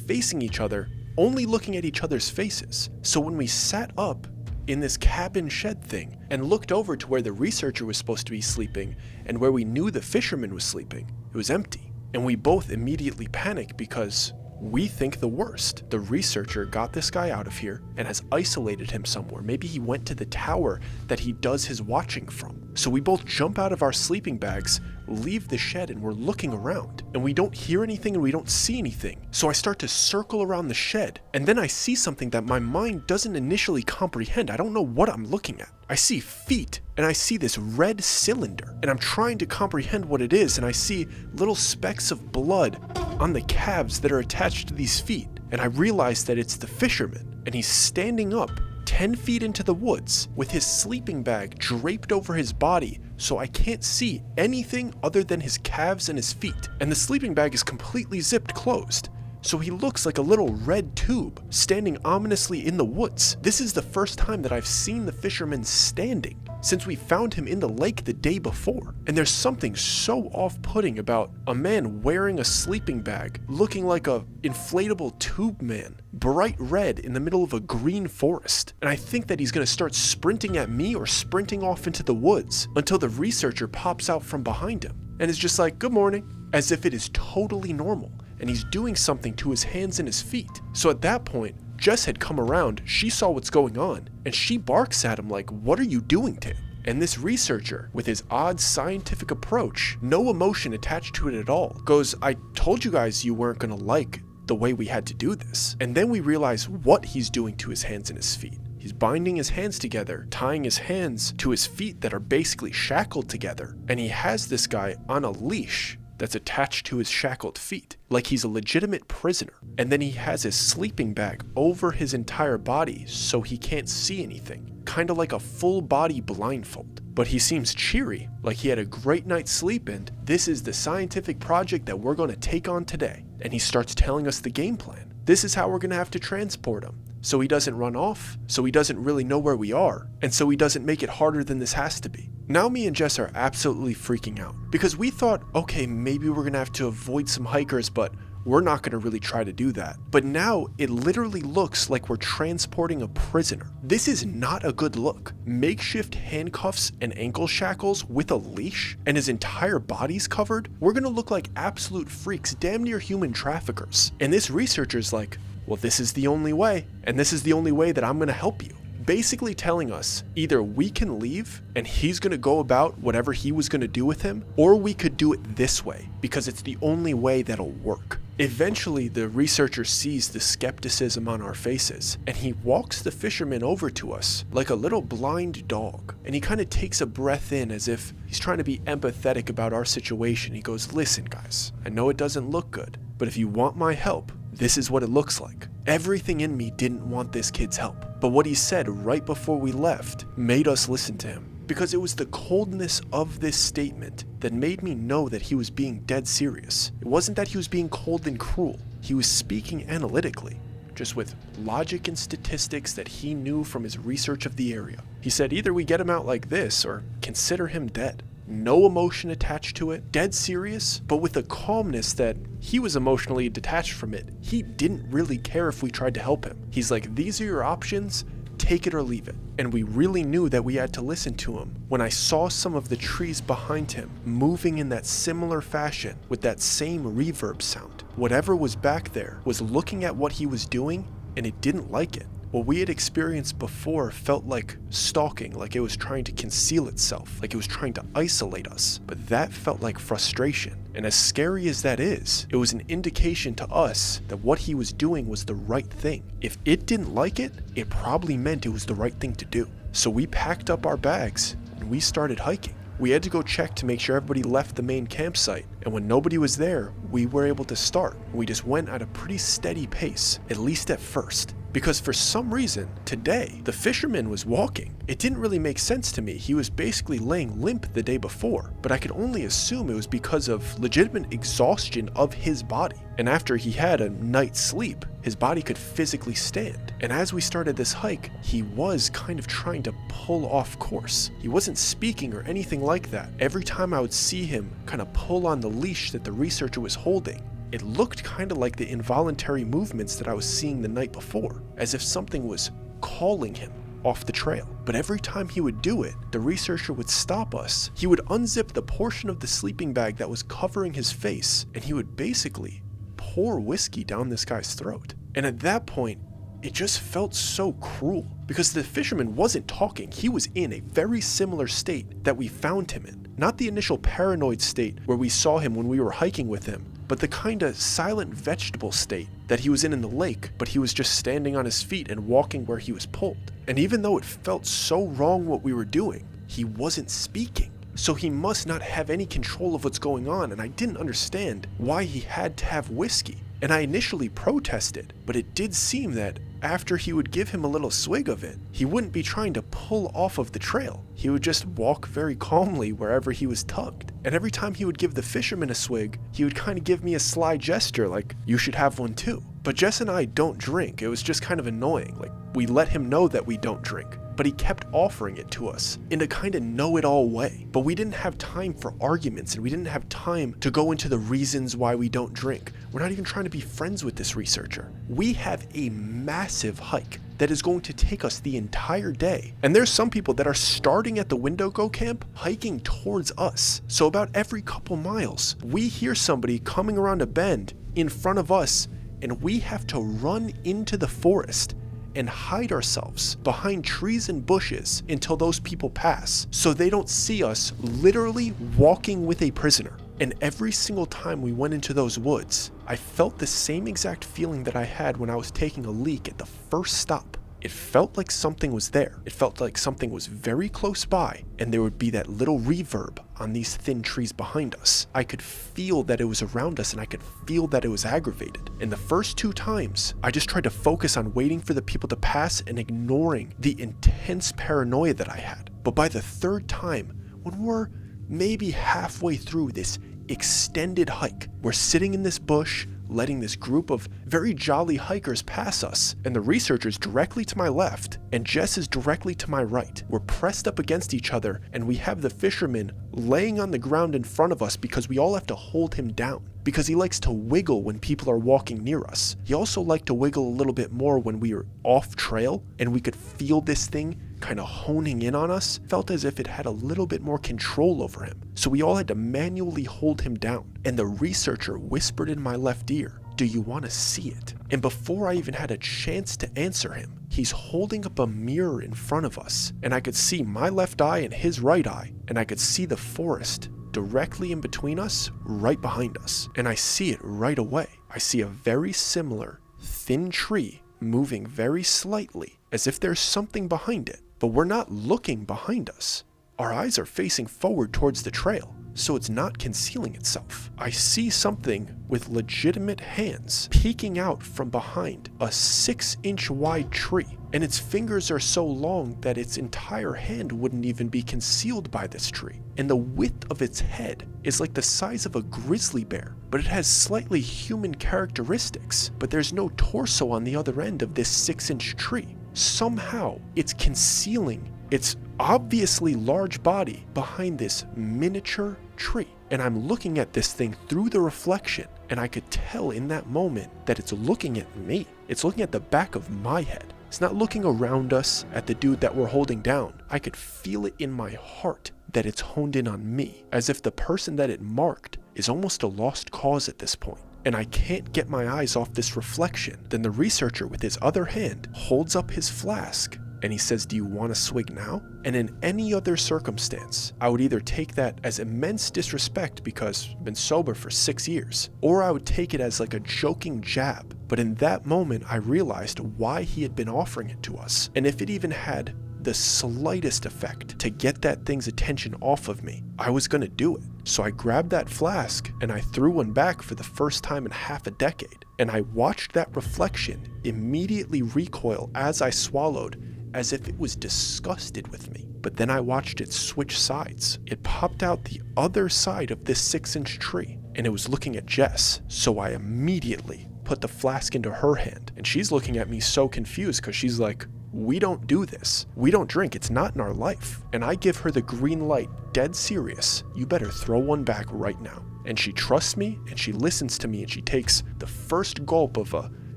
facing each other, only looking at each other's faces. So when we sat up in this cabin shed thing and looked over to where the researcher was supposed to be sleeping and where we knew the fisherman was sleeping, it was empty. And we both immediately panicked because we think the worst. The researcher got this guy out of here and has isolated him somewhere. Maybe he went to the tower that he does his watching from. So we both jump out of our sleeping bags, leave the shed, and we're looking around. And we don't hear anything and we don't see anything. So I start to circle around the shed, and then I see something that my mind doesn't initially comprehend. I don't know what I'm looking at. I see feet, and I see this red cylinder, and I'm trying to comprehend what it is, and I see little specks of blood on the calves that are attached to these feet. And I realize that it's the fisherman, and he's standing up 10 feet into the woods with his sleeping bag draped over his body, so I can't see anything other than his calves and his feet. And the sleeping bag is completely zipped closed. So he looks like a little red tube standing ominously in the woods. This is the first time that I've seen the fisherman standing since we found him in the lake the day before. And there's something so off-putting about a man wearing a sleeping bag looking like a inflatable tube man, bright red in the middle of a green forest. And I think that he's gonna start sprinting at me or sprinting off into the woods until the researcher pops out from behind him and is just like, "Good morning," as if it is totally normal. And he's doing something to his hands and his feet. So at that point, Jess had come around, she saw what's going on, and she barks at him like, "What are you doing to him?" And this researcher, with his odd scientific approach, no emotion attached to it at all, goes, "I told you guys you weren't gonna like the way we had to do this." And then we realize what he's doing to his hands and his feet. He's binding his hands together, tying his hands to his feet that are basically shackled together, and he has this guy on a leash that's attached to his shackled feet, like he's a legitimate prisoner. And then he has his sleeping bag over his entire body so he can't see anything, kind of like a full body blindfold. But he seems cheery, like he had a great night's sleep, and this is the scientific project that we're going to take on today. And he starts telling us the game plan. This is how we're going to have to transport him, so he doesn't run off, so he doesn't really know where we are, and so he doesn't make it harder than this has to be. Now me and Jess are absolutely freaking out because we thought, okay, maybe we're gonna have to avoid some hikers, but we're not going to really try to do that. But now it literally looks like we're transporting a prisoner. This is not a good look. Makeshift handcuffs and ankle shackles with a leash, and his entire body's covered. We're going to look like absolute freaks, damn near human traffickers. And this researcher's like, well, this is the only way, and this is the only way that I'm going to help you. Basically telling us either we can leave and he's going to go about whatever he was going to do with him, or we could do it this way because it's the only way that'll work. Eventually, the researcher sees the skepticism on our faces, and he walks the fisherman over to us like a little blind dog, and he kind of takes a breath in as if he's trying to be empathetic about our situation. He goes, listen guys, I know it doesn't look good, but if you want my help, this is what it looks like. Everything in me didn't want this kid's help, but what he said right before we left made us listen to him, because it was the coldness of this statement that made me know that he was being dead serious. It wasn't that he was being cold and cruel. He was speaking analytically, just with logic and statistics that he knew from his research of the area. He said either we get him out like this or consider him dead. No emotion attached to it, dead serious, but with a calmness that he was emotionally detached from it. He didn't really care if we tried to help him. He's like, these are your options, take it or leave it. And we really knew that we had to listen to him when I saw some of the trees behind him moving in that similar fashion with that same reverb sound. Whatever was back there was looking at what he was doing, and it didn't like it. What we had experienced before felt like stalking, like it was trying to conceal itself, like it was trying to isolate us. But that felt like frustration. And as scary as that is, it was an indication to us that what he was doing was the right thing. If it didn't like it, it probably meant it was the right thing to do. So we packed up our bags and we started hiking. We had to go check to make sure everybody left the main campsite, and when nobody was there, we were able to start. We just went at a pretty steady pace, at least at first. Because for some reason, today, the fisherman was walking. It didn't really make sense to me. He was basically laying limp the day before, but I could only assume it was because of legitimate exhaustion of his body. And after he had a night's sleep, his body could physically stand. And as we started this hike, he was kind of trying to pull off course. He wasn't speaking or anything like that. Every time I would see him kind of pull on the leash that the researcher was holding, it looked kind of like the involuntary movements that I was seeing the night before, as if something was calling him off the trail. But every time he would do it, the researcher would stop us. He would unzip the portion of the sleeping bag that was covering his face, and he would basically pour whiskey down this guy's throat. And at that point, it just felt so cruel, because the fisherman wasn't talking. He was in a very similar state that we found him in. Not the initial paranoid state where we saw him when we were hiking with him, but the kind of silent vegetable state that he was in the lake, but he was just standing on his feet and walking where he was pulled. And even though it felt so wrong what we were doing, he wasn't speaking. So he must not have any control of what's going on, and I didn't understand why he had to have whiskey. And I initially protested, but it did seem that after he would give him a little swig of it, he wouldn't be trying to pull off of the trail. He would just walk very calmly wherever he was tugged. And every time he would give the fisherman a swig, he would kind of give me a sly gesture like, you should have one too. But Jess and I don't drink. It was just kind of annoying. Like, we let him know that we don't drink, but he kept offering it to us in a kind of know-it-all way. But we didn't have time for arguments, and we didn't have time to go into the reasons why we don't drink. We're not even trying to be friends with this researcher. We have a massive hike that is going to take us the entire day. And there's some people that are starting at the Wendigo camp, hiking towards us. So about every couple miles, we hear somebody coming around a bend in front of us, and we have to run into the forest and hide ourselves behind trees and bushes until those people pass, so they don't see us literally walking with a prisoner. And every single time we went into those woods, I felt the same exact feeling that I had when I was taking a leak at the first stop. It felt like something was there. It felt like something was very close by, and there would be that little reverb on these thin trees behind us. I could feel that it was around us, and I could feel that it was aggravated. And the first two times, I just tried to focus on waiting for the people to pass and ignoring the intense paranoia that I had. But by the third time, when we're maybe halfway through this extended hike, we're sitting in this bush, letting this group of very jolly hikers pass us, and the researcher's directly to my left, and Jess is directly to my right. We're pressed up against each other, and we have the fisherman laying on the ground in front of us because we all have to hold him down. because he likes to wiggle when people are walking near us. He also liked to wiggle a little bit more when we were off trail and we could feel this thing kind of honing in on us. Felt as if it had a little bit more control over him. So we all had to manually hold him down. And the researcher whispered in my left ear, "Do you want to see it?" And before I even had a chance to answer him, he's holding up a mirror in front of us, and I could see my left eye and his right eye, and I could see the forest directly in between us, right behind us. And I see it right away. I see a very similar, thin tree moving very slightly, as if there's something behind it. But we're not looking behind us. Our eyes are facing forward towards the trail, so it's not concealing itself. I see something with legitimate hands peeking out from behind a 6-inch wide tree, and its fingers are so long that its entire hand wouldn't even be concealed by this tree. And the width of its head is like the size of a grizzly bear, but it has slightly human characteristics, but there's no torso on the other end of this 6-inch tree. Somehow, it's concealing its obviously large body behind this miniature tree. And I'm looking at this thing through the reflection, and I could tell in that moment that it's looking at me. It's looking at the back of my head. It's not looking around us at the dude that we're holding down. I could feel it in my heart that it's honed in on me, as if the person that it marked is almost a lost cause at this point. And I can't get my eyes off this reflection. Then the researcher with his other hand holds up his flask and he says, "Do you want a swig now?" And in any other circumstance, I would either take that as immense disrespect because I've been sober for 6 years, or I would take it as like a joking jab. But in that moment, I realized why he had been offering it to us. And if it even had the slightest effect to get that thing's attention off of me, I was gonna do it. So I grabbed that flask and I threw one back for the first time in half a decade. And I watched that reflection immediately recoil as I swallowed, as if it was disgusted with me. But then I watched it switch sides. It popped out the other side of this 6-inch tree, and it was looking at Jess. So I immediately put the flask into her hand, and she's looking at me so confused because she's like, "We don't do this. We don't drink. It's not in our life." And I give her the green light, dead serious. "You better throw one back right now." And she trusts me, and she listens to me, and she takes the first gulp of a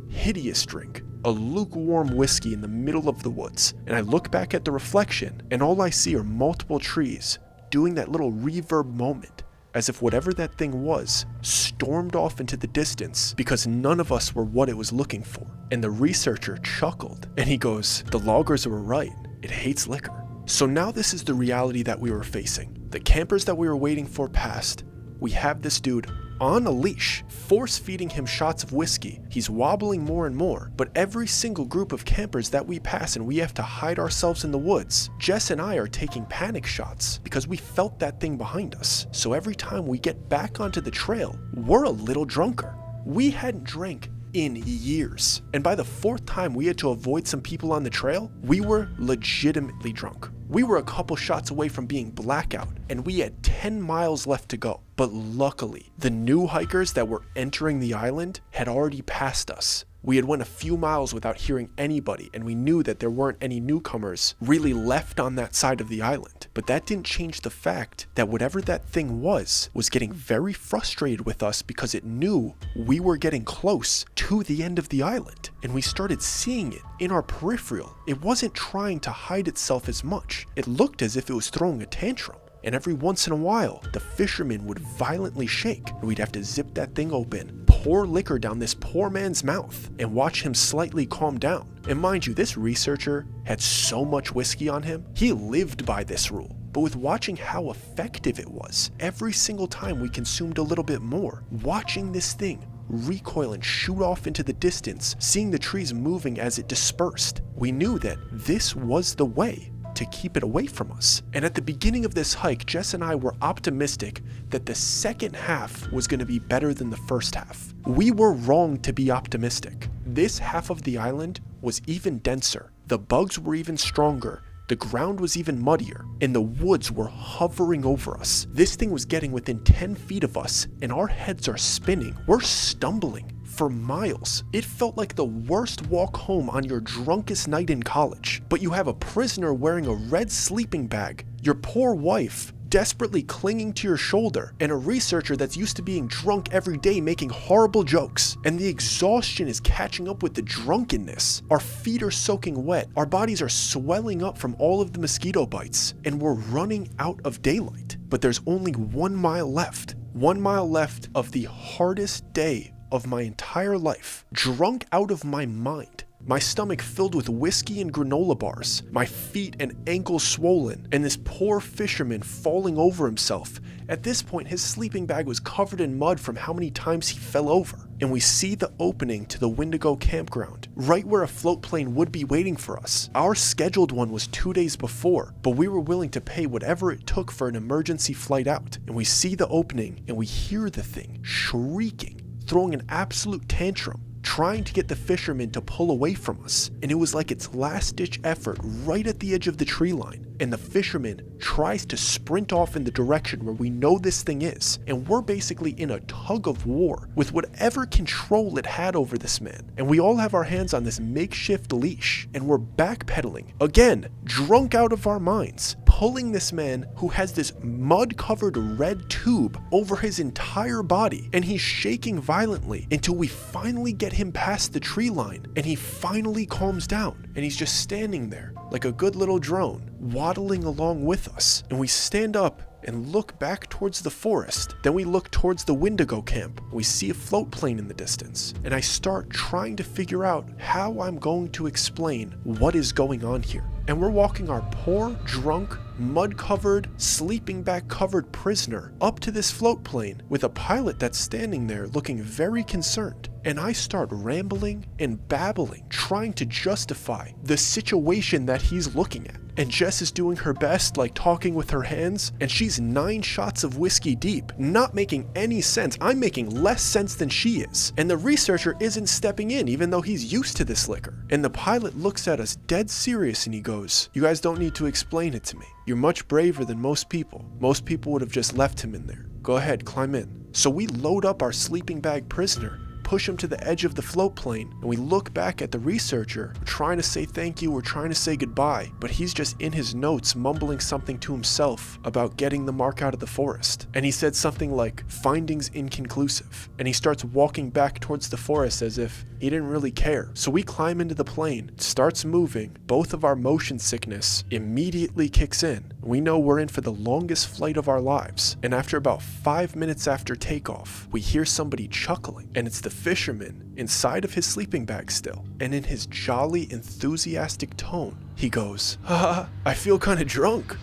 hideous drink, a lukewarm whiskey in the middle of the woods. And I look back at the reflection, and all I see are multiple trees doing that little reverb moment, as if whatever that thing was stormed off into the distance because none of us were what it was looking for. And the researcher chuckled, and he goes, "The loggers were right. It hates liquor." So now this is the reality that we were facing. The campers that we were waiting for passed. We have this dude on a leash, force feeding him shots of whiskey. He's wobbling more and more, but every single group of campers that we pass and we have to hide ourselves in the woods, Jess and I are taking panic shots because we felt that thing behind us. So every time we get back onto the trail, we're a little drunker. We hadn't drank in years. And by the 4th time we had to avoid some people on the trail, we were legitimately drunk. We were a couple shots away from being blackout, and we had 10 miles left to go. But luckily, the new hikers that were entering the island had already passed us. We had went a few miles without hearing anybody, and we knew that there weren't any newcomers really left on that side of the island. But that didn't change the fact that whatever that thing was getting very frustrated with us because it knew we were getting close to the end of the island. And we started seeing it in our peripheral. It wasn't trying to hide itself as much. It looked as if it was throwing a tantrum. And every once in a while, the fisherman would violently shake, and we'd have to zip that thing open, pour liquor down this poor man's mouth, and watch him slightly calm down. And mind you, this researcher had so much whiskey on him, he lived by this rule. But with watching how effective it was, every single time we consumed a little bit more, watching this thing recoil and shoot off into the distance, seeing the trees moving as it dispersed, we knew that this was the way to keep it away from us. And at the beginning of this hike, Jess and I were optimistic that the second half was going to be better than the first half. We were wrong to be optimistic. This half of the island was even denser. The bugs were even stronger. The ground was even muddier, and the woods were hovering over us. This thing was getting within 10 feet of us, and our heads are spinning. We're stumbling for miles. It felt like the worst walk home on your drunkest night in college. But you have a prisoner wearing a red sleeping bag, your poor wife desperately clinging to your shoulder, and a researcher that's used to being drunk every day making horrible jokes, and the exhaustion is catching up with the drunkenness. Our feet are soaking wet, our bodies are swelling up from all of the mosquito bites, and we're running out of daylight. But there's only 1 mile left. 1 mile left of the hardest day of my entire life, drunk out of my mind. My stomach filled with whiskey and granola bars, my feet and ankles swollen, and this poor fisherman falling over himself. At this point, his sleeping bag was covered in mud from how many times he fell over. And we see the opening to the Wendigo campground, right where a float plane would be waiting for us. Our scheduled one was 2 days before, but we were willing to pay whatever it took for an emergency flight out. And we see the opening, and we hear the thing shrieking, throwing an absolute tantrum, trying to get the fisherman to pull away from us, and it was like its last-ditch effort right at the edge of the tree line, and the fisherman tries to sprint off in the direction where we know this thing is, and we're basically in a tug of war with whatever control it had over this man, and we all have our hands on this makeshift leash, and we're backpedaling, again, drunk out of our minds, pulling this man who has this mud-covered red tube over his entire body, and he's shaking violently until we finally get him past the tree line, and he finally calms down, and he's just standing there like a good little drone, waddling along with us. And we stand up and look back towards the forest. Then we look towards the Wendigo camp. We see a float plane in the distance, and I start trying to figure out how I'm going to explain what is going on here. And we're walking our poor, drunk, mud-covered, sleeping bag-covered prisoner up to this float plane with a pilot that's standing there looking very concerned. And I start rambling and babbling, trying to justify the situation that he's looking at. And Jess is doing her best, like talking with her hands, and she's 9 shots of whiskey deep, not making any sense. I'm making less sense than she is. And the researcher isn't stepping in, even though he's used to this liquor. And the pilot looks at us dead serious and he goes, "You guys don't need to explain it to me. You're much braver than most people. Most people would have just left him in there. Go ahead, climb in." So we load up our sleeping bag prisoner, push him to the edge of the float plane, and we look back at the researcher. We're trying to say thank you, we're trying to say goodbye, but he's just in his notes mumbling something to himself about getting the mark out of the forest. And he said something like, "Findings inconclusive." And he starts walking back towards the forest as if he didn't really care. So we climb into the plane, it starts moving, both of our motion sickness immediately kicks in. We know we're in for the longest flight of our lives. And after about 5 minutes after takeoff, we hear somebody chuckling, and it's the fisherman inside of his sleeping bag still. And in his jolly, enthusiastic tone, he goes, "Haha, I feel kinda drunk."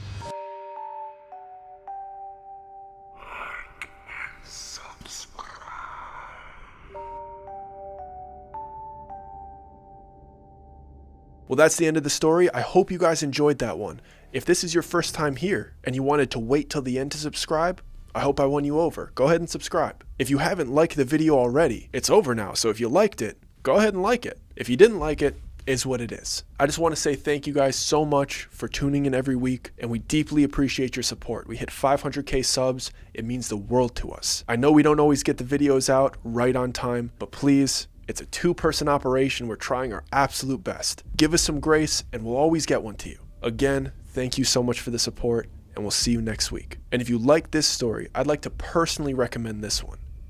Well, that's the end of the story. I hope you guys enjoyed that one. If this is your first time here and you wanted to wait till the end to subscribe, I hope I won you over. Go ahead and subscribe. If you haven't liked the video already, it's over now, so if you liked it, go ahead and like it. If you didn't like it, is what it is. I just want to say thank you guys so much for tuning in every week, and we deeply appreciate your support. We hit 500k subs. It means the world to us. I know we don't always get the videos out right on time, but please, it's a 2-person operation. We're trying our absolute best. Give us some grace, and we'll always get one to you. Again, thank you so much for the support, and we'll see you next week. And if you like this story, I'd like to personally recommend this one.